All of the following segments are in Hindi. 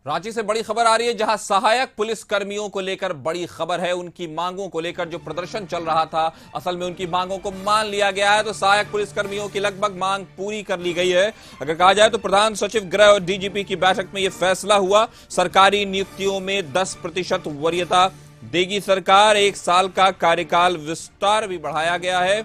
रांची से बड़ी खबर आ रही है, जहां सहायक पुलिस कर्मियों को लेकर बड़ी खबर है। उनकी मांगों को लेकर जो प्रदर्शन चल रहा था, असल में उनकी मांगों को मान लिया गया है। तो सहायक पुलिस कर्मियों की लगभग मांग पूरी कर ली गई है। अगर कहा जाए तो प्रधान सचिव गृह और डीजीपी की बैठक में यह फैसला हुआ। सरकारी नियुक्तियों में 10% वरीयता देगी सरकार। 1 साल का कार्यकाल विस्तार भी बढ़ाया गया है।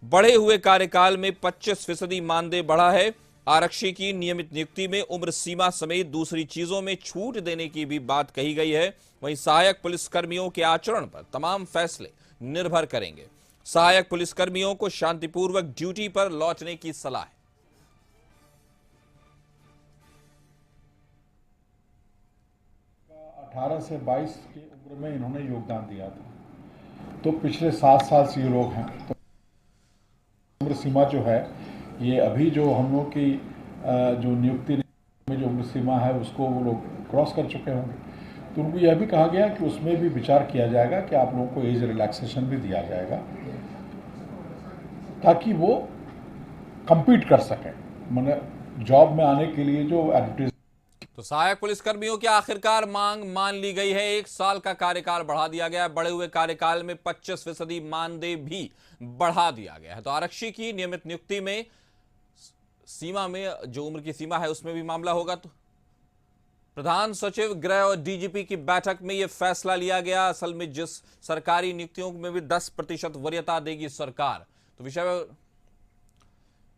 बढ़े हुए कार्यकाल में 25% मानदेय बढ़ा है। आरक्षी की नियमित नियुक्ति में उम्र सीमा समेत दूसरी चीजों में छूट देने की भी बात कही गई है। वहीं सहायक पुलिसकर्मियों के आचरण पर तमाम फैसले निर्भर करेंगे। सहायक पुलिसकर्मियों को शांतिपूर्वक ड्यूटी पर लौटने की सलाह है। 18 से 22 की उम्र में इन्होंने योगदान दिया था, तो पिछले 7 साल से ये लोग हैं। तो उम्र सीमा जो है, ये अभी जो हम लोग की जो नियुक्ति में जो उम्र सीमा है उसको वो लोग क्रॉस कर चुके होंगे। तो उनको यह भी कहा गया कि उसमें भी विचार किया जाएगा कि आप लोगों को एज रिलैक्सेशन भी दिया जाएगा, ताकि वो compete कर सकें, मतलब जॉब में आने के लिए जो एडवर्टाइज। तो सहायक पुलिसकर्मियों की आखिरकार मांग मान ली गई है। 1 साल का कार्यकाल बढ़ा दिया गया है। बढ़े हुए कार्यकाल में 25% मानदेय भी बढ़ा दिया गया है। तो आरक्षी की नियमित नियुक्ति में सीमा में जो उम्र की सीमा है उसमें भी मामला होगा। तो प्रधान सचिव गृह और डीजीपी की बैठक में यह फैसला लिया गया। असल में जिस सरकारी नियुक्तियों में भी 10% वरीयता देगी सरकार, तो विषय में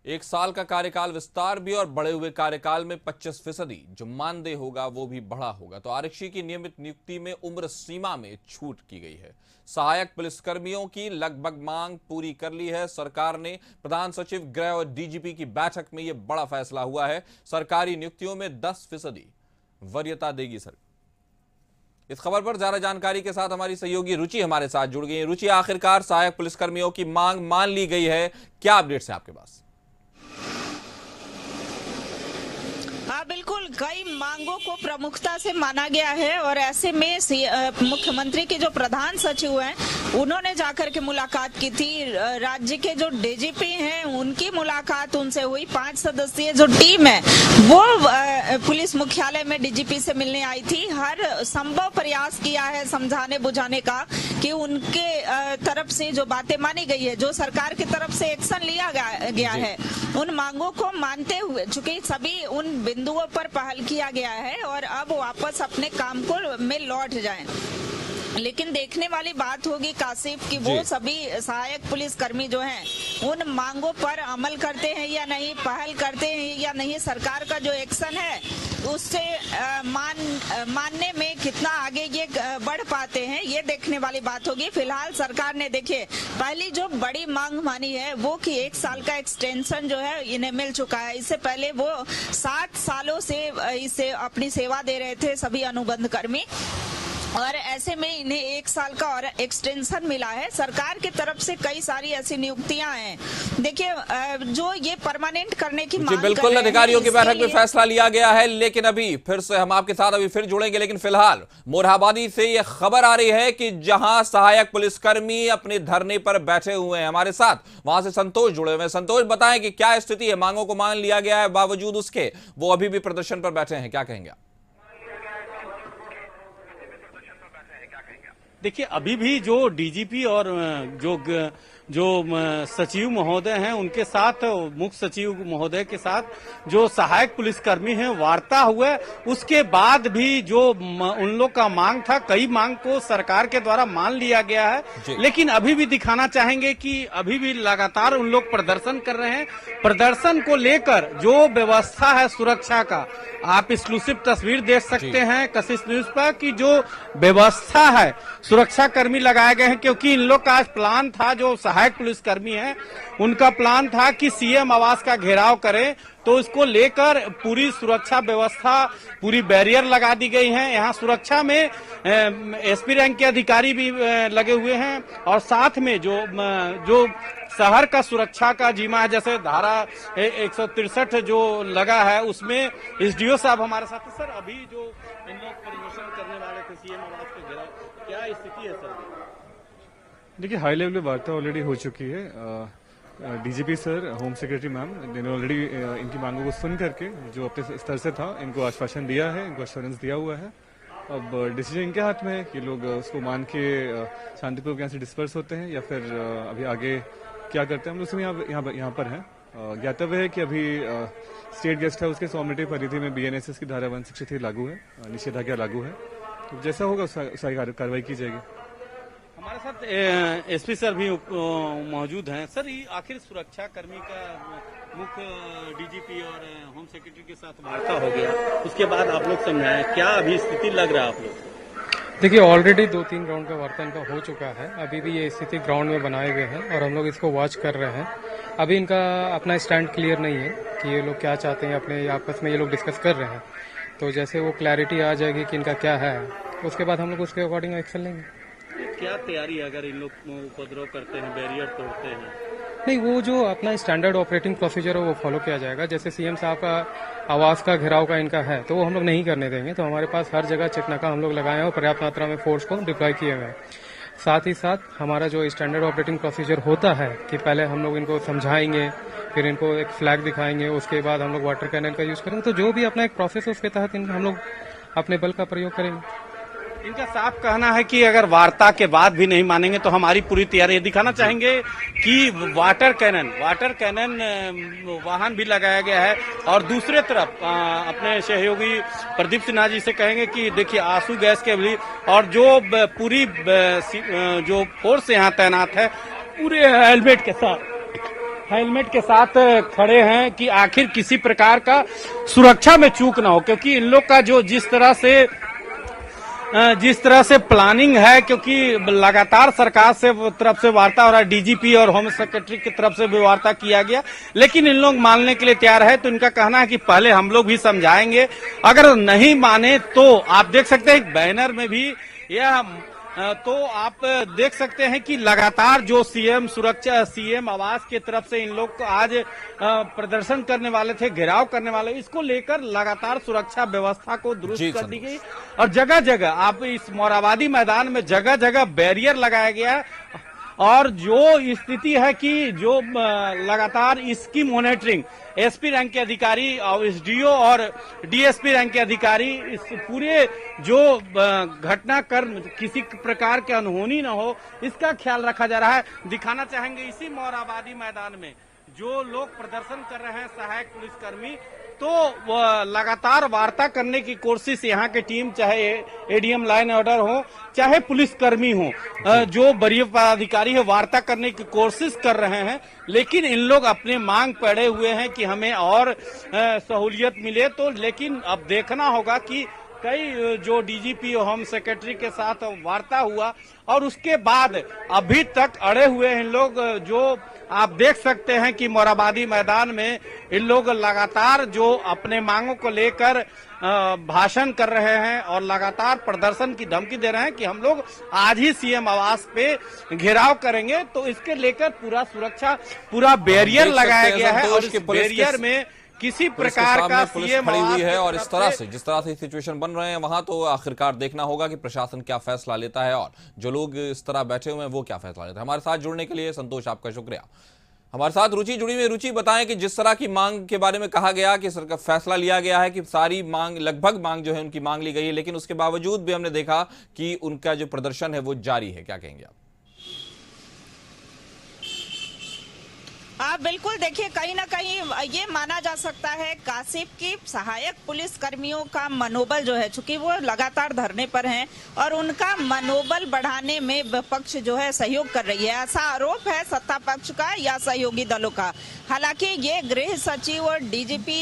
1 साल का कार्यकाल विस्तार भी और बढ़े हुए कार्यकाल में 25% जो मानदेय होगा वो भी बढ़ा होगा। तो आरक्षी की नियमित नियुक्ति में उम्र सीमा में छूट की गई है। सहायक पुलिसकर्मियों की लगभग मांग पूरी कर ली है सरकार ने। प्रधान सचिव गृह और डीजीपी की बैठक में यह बड़ा फैसला हुआ है। सरकारी नियुक्तियों में 10% वरीयता देगी सरकार। इस खबर पर ज्यादा जानकारी के साथ हमारी सहयोगी रुचि हमारे साथ जुड़ गई है। रुचि, आखिरकार सहायक पुलिसकर्मियों की मांग मान ली गई है, क्या अपडेट्स है आपके पास? बिल्कुल, कई मांगों को प्रमुखता से माना गया है और ऐसे में मुख्यमंत्री के जो प्रधान सचिव हैं उन्होंने जाकर के मुलाकात की थी। राज्य के जो डीजीपी हैं उनकी मुलाकात उनसे हुई। 5 सदस्यीय जो टीम है वो पुलिस मुख्यालय में डीजीपी से मिलने आई थी। हर संभव प्रयास किया है समझाने बुझाने का कि उनके तरफ से जो बातें मानी गई है, जो सरकार की तरफ से एक्शन लिया गया है, उन मांगों को मानते हुए चूंकि सभी उन बिंदुओं पर पहल किया गया है और अब वापस अपने काम को में लौट जाएं। लेकिन देखने वाली बात होगी कासिफ कि वो सभी सहायक पुलिस कर्मी जो हैं उन मांगों पर अमल करते हैं या नहीं, पहल करते हैं या नहीं। सरकार का जो एक्शन है उससे मानने में कितना आगे ये बढ़ पाते हैं, ये देखने वाली बात होगी। फिलहाल सरकार ने देखिए पहली जो बड़ी मांग मानी है वो कि 1 साल का एक्सटेंशन जो है इन्हें मिल चुका है। इससे पहले वो 7 सालों से इसे अपनी सेवा दे रहे थे सभी अनुबंध कर्मी, और ऐसे में इन्हें 1 साल का और एक्सटेंशन मिला है। सरकार की तरफ से कई सारी ऐसी नियुक्तियां हैं, देखिए जो ये परमानेंट करने की मांग बिल्कुल अधिकारियों की बैठक में फैसला लिया गया है। लेकिन अभी फिर से हम आपके साथ अभी फिर जुड़ेंगे। लेकिन फिलहाल मोरहाबादी से यह खबर आ रही है कि जहां सहायक पुलिसकर्मी अपने धरने पर बैठे हुए हैं, हमारे साथ वहां से संतोष जुड़े हुए हैं। संतोष, बताएं कि क्या स्थिति है? मांगों को मान लिया गया है, बावजूद उसके वो अभी भी प्रदर्शन पर बैठे हैं, क्या कहेंगे आप? देखिए, अभी भी जो डीजीपी और जो सचिव महोदय हैं उनके साथ, मुख्य सचिव महोदय के साथ जो सहायक पुलिसकर्मी हैं वार्ता हुए, उसके बाद भी जो उन लोग का मांग था, कई मांग को सरकार के द्वारा मान लिया गया है। लेकिन अभी भी दिखाना चाहेंगे कि अभी भी लगातार उन लोग प्रदर्शन कर रहे हैं। प्रदर्शन को लेकर जो व्यवस्था है सुरक्षा का, आप एक्सक्लूसिव तस्वीर देख सकते हैं कशिश न्यूज पर कि जो व्यवस्था है, सुरक्षा कर्मी लगाए गए हैं, क्योंकि इन लोग का आज प्लान था, जो सहायक पुलिसकर्मी हैं उनका प्लान था कि सीएम आवास का घेराव करें। तो इसको लेकर पूरी सुरक्षा व्यवस्था, पूरी बैरियर लगा दी गई है। यहाँ सुरक्षा में एसपी रैंक के अधिकारी भी लगे हुए हैं और साथ में जो शहर का सुरक्षा का जिम्मा है, जैसे धारा 163 जो लगा है उसमें एसडीओ साहब हमारे साथ हैं। सर, अभी जो इन लोग प्रदर्शन करने वाले थे सीएम आवास के घेराव, क्या स्थिति है सर? देखिए, हाई लेवल वार्ता ऑलरेडी हो चुकी है। DGP sir, home secretary ma'am, इन्होंने ऑलरेडी इनकी मांगों को सुन करके जो अपने स्तर से था इनको आश्वासन दिया है, इनको एश्योरेंस दिया हुआ है। अब डिसीजन इनके हाथ में है कि लोग उसको मान के शांतिपूर्वक यहाँ से डिस्पर्स होते हैं या फिर अभी आगे क्या करते हैं। हम लोग सब यहाँ पर हैं। ज्ञातव्य है कि अभी स्टेट गेस्ट हाउस के 100 मीटर की परिधि में BNSS की धारा 163 लागू है, निषेधाज्ञा लागू है। तो जैसा होगा उसकी कार्रवाई की जाएगी। हमारे साथ एसपी सर भी मौजूद हैं। सर, ये आखिर सुरक्षा कर्मी का मुख्य डीजीपी और होम सेक्रेटरी के साथ वार्ता हो गया, उसके बाद आप लोग समझाएं क्या अभी स्थिति लग रहा है आप लोग को? देखिए, ऑलरेडी 2-3 राउंड का वार्ता इनका हो चुका है। अभी भी ये स्थिति ग्राउंड में बनाए हुए हैं और हम लोग इसको वॉच कर रहे हैं। अभी इनका अपना स्टैंड क्लियर नहीं है कि ये लोग क्या चाहते हैं, अपने आपस में ये लोग डिस्कस कर रहे हैं। तो जैसे वो क्लैरिटी आ जाएगी कि इनका क्या है, उसके बाद हम लोग उसके अकॉर्डिंग एक्शन लेंगे। क्या तैयारी है अगर इन लोग उपद्रव करते हैं, बैरियर तोड़ते हैं? नहीं, वो जो अपना स्टैंडर्ड ऑपरेटिंग प्रोसीजर है वो फॉलो किया जाएगा। जैसे सीएम साहब का आवास का घेराव का इनका है तो वो हम लोग नहीं करने देंगे। तो हमारे पास हर जगह चेकनाका हम लोग लगाए हैं और पर्याप्त मात्रा में फोर्स को डिप्लॉय किए हुए हैं। साथ ही साथ हमारा जो स्टैंडर्ड ऑपरेटिंग प्रोसीजर होता है कि पहले हम लोग इनको समझाएंगे, फिर इनको एक फ्लैग दिखाएंगे, उसके बाद हम लोग वाटर कैनन का यूज करेंगे। तो जो भी अपना एक प्रोसेस है उसके तहत हम लोग अपने बल का प्रयोग करेंगे। इनका साफ कहना है कि अगर वार्ता के बाद भी नहीं मानेंगे तो हमारी पूरी तैयारी दिखाना चाहेंगे कि वाटर कैनन वाहन भी लगाया गया है। और दूसरे तरफ अपने सहयोगी प्रदीप सिन्हा जी से कहेंगे कि देखिए आंसू गैस के भी और जो पूरी जो फोर्स यहाँ तैनात है पूरे हेलमेट के साथ खड़े हैं कि आखिर किसी प्रकार का सुरक्षा में चूक ना हो, क्योंकि इन लोग का जो जिस तरह से प्लानिंग है, क्योंकि लगातार सरकार से तरफ से वार्ता हो रहा है, डीजीपी और होम सेक्रेटरी की तरफ से भी वार्ता किया गया, लेकिन इन लोग मानने के लिए तैयार है। तो इनका कहना है कि पहले हम लोग भी समझाएंगे, अगर नहीं माने तो आप देख सकते हैं बैनर में भी यह तो आप देख सकते हैं कि लगातार जो सीएम आवास की तरफ से इन लोग को आज प्रदर्शन करने वाले थे, घेराव करने वाले, इसको लेकर लगातार सुरक्षा व्यवस्था को दुरुस्त कर दी गई। और जगह जगह आप इस मोराबादी मैदान में जगह जगह बैरियर लगाया गया और जो स्थिति है कि जो लगातार इसकी मॉनिटरिंग एसपी रैंक के अधिकारी और एसडीओ और डीएसपी रैंक के अधिकारी इस पूरे जो घटनाक्रम किसी प्रकार की अनहोनी न हो इसका ख्याल रखा जा रहा है। दिखाना चाहेंगे इसी मोराबादी मैदान में जो लोग प्रदर्शन कर रहे हैं सहायक पुलिसकर्मी, तो लगातार वार्ता करने की कोशिश यहाँ की टीम, चाहे एडीएम लाइन ऑर्डर हो चाहे पुलिसकर्मी हो, जो वरीय पदाधिकारी है, वार्ता करने की कोशिश कर रहे हैं। लेकिन इन लोग अपने मांग पड़े हुए हैं कि हमें और सहूलियत मिले। तो लेकिन अब देखना होगा कि कई जो डीजीपी और होम सेक्रेटरी के साथ वार्ता हुआ और उसके बाद अभी तक अड़े हुए हैं इन लोग। जो आप देख सकते हैं कि मोराबादी मैदान में इन लोग लगातार जो अपने मांगों को लेकर भाषण कर रहे हैं और लगातार प्रदर्शन की धमकी दे रहे हैं कि हम लोग आज ही सीएम आवास पे घेराव करेंगे। तो इसके लेकर पूरा सुरक्षा, पूरा बैरियर लगाया गया है और इस बैरियर में किसी प्रकार का पुलिस खड़ी हुई है। और इस तरह से जिस तरह से सिचुएशन बन रहे हैं वहां तो आखिरकार देखना होगा कि प्रशासन क्या फैसला लेता है और जो लोग इस तरह बैठे हुए हैं वो क्या फैसला लेते हैं। हमारे साथ जुड़ने के लिए संतोष, आपका शुक्रिया। हमारे साथ रुचि जुड़ी हुई। रुचि, बताएं कि जिस तरह की मांग के बारे में कहा गया कि सरकार फैसला लिया गया है कि सारी मांग, लगभग मांग जो है उनकी मांग ली गई है, लेकिन उसके बावजूद भी हमने देखा कि उनका जो प्रदर्शन है वो जारी है, क्या कहेंगे आप? बिल्कुल, देखिए कहीं ना कहीं ये माना जा सकता है कासिफ की सहायक पुलिस कर्मियों का मनोबल जो है, चूंकि वो लगातार धरने पर हैं और उनका मनोबल बढ़ाने में विपक्ष जो है सहयोग कर रही है, ऐसा आरोप है सत्ता पक्ष का या सहयोगी दलों का। हालांकि ये गृह सचिव और डीजीपी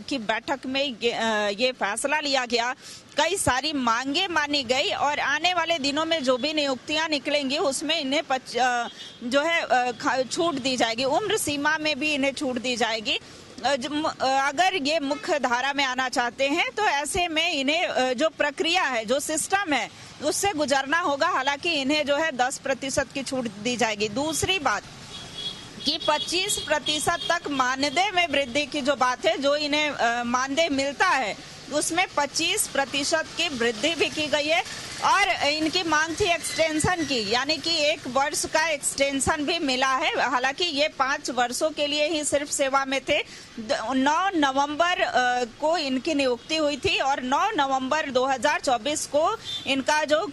की बैठक में ये फैसला लिया गया, कई सारी मांगे मानी गई और आने वाले दिनों में जो भी नियुक्तियां निकलेंगी उसमें इन्हें जो है छूट दी जाएगी, उम्र सीमा में भी इन्हें छूट दी जाएगी। अगर ये मुख्य धारा में आना चाहते हैं तो ऐसे में इन्हें जो प्रक्रिया है, जो सिस्टम है उससे गुजरना होगा। हालांकि इन्हें जो है 10% की छूट दी जाएगी। दूसरी बात कि 25% तक मानदेय में वृद्धि की जो बात है, जो इन्हें मानदेय मिलता है उसमें 25% की वृद्धि भी की गई है और इनकी मांग थी एक्सटेंशन की, यानी कि 1 वर्ष का एक्सटेंशन भी मिला है। हालांकि ये 5 वर्षों के लिए ही सिर्फ सेवा में थे। 9 नवंबर को इनकी नियुक्ति हुई थी और 9 नवंबर 2024 को इनका जो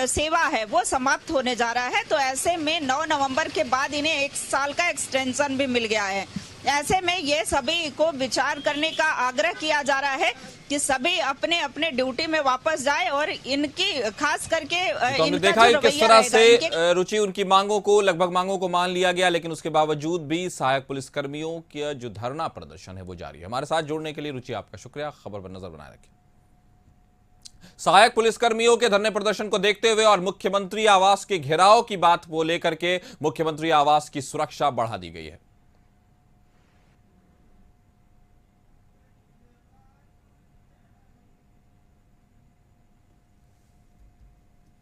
सेवा है वो समाप्त होने जा रहा है। तो ऐसे में 9 नवंबर के बाद इन्हें 1 साल का एक्सटेंशन भी मिल गया है। ऐसे में ये सभी को विचार करने का आग्रह किया जा रहा है कि सभी अपने अपने ड्यूटी में वापस जाए और इनकी खास करके तो हमने देखा है किस तरह से रुचि उनकी मांगों को लगभग मान लिया गया, लेकिन उसके बावजूद भी सहायक पुलिसकर्मियों का जो धरना प्रदर्शन है वो जारी है। हमारे साथ जुड़ने के लिए रुचि आपका शुक्रिया। खबर पर नजर बनाए रखें। सहायक पुलिसकर्मियों के धरने प्रदर्शन को देखते हुए और मुख्यमंत्री आवास के घेराव की बात को लेकर के मुख्यमंत्री आवास की सुरक्षा बढ़ा दी गई है।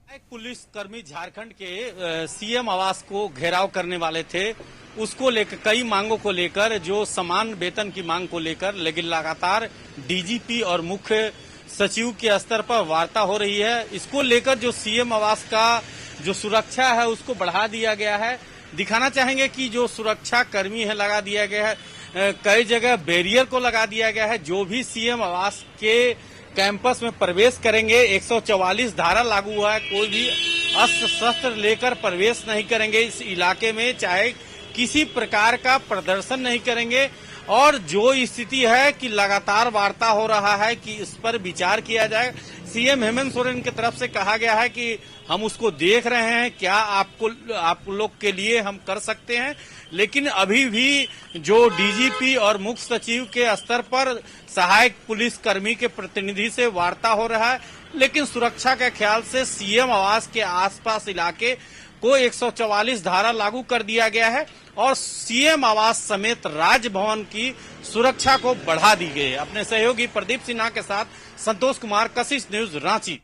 एक पुलिसकर्मी झारखंड के सीएम आवास को घेराव करने वाले थे, उसको लेकर कई मांगों को लेकर, जो समान वेतन की मांग को लेकर, लेकिन लगातार डीजीपी और मुख्य सचिव के स्तर पर वार्ता हो रही है। इसको लेकर जो सीएम आवास का जो सुरक्षा है उसको बढ़ा दिया गया है। दिखाना चाहेंगे कि जो सुरक्षा कर्मी है लगा दिया गया है, कई जगह बैरियर को लगा दिया गया है। जो भी सीएम आवास के कैंपस में प्रवेश करेंगे 144 धारा लागू हुआ है, कोई भी अस्त्र शस्त्र लेकर प्रवेश नहीं करेंगे इस इलाके में, चाहे किसी प्रकार का प्रदर्शन नहीं करेंगे। और जो स्थिति है कि लगातार वार्ता हो रहा है कि इस पर विचार किया जाए। सीएम हेमंत सोरेन की तरफ से कहा गया है कि हम उसको देख रहे हैं, क्या आप लोग के लिए हम कर सकते हैं। लेकिन अभी भी जो डीजीपी और मुख्य सचिव के स्तर पर सहायक पुलिसकर्मी के प्रतिनिधि से वार्ता हो रहा है, लेकिन सुरक्षा के ख्याल से सीएम आवास के आसपास इलाके को 144 धारा लागू कर दिया गया है और सीएम आवास समेत राजभवन की सुरक्षा को बढ़ा दी गई है। अपने सहयोगी प्रदीप सिन्हा के साथ संतोष कुमार, कशिश न्यूज, रांची।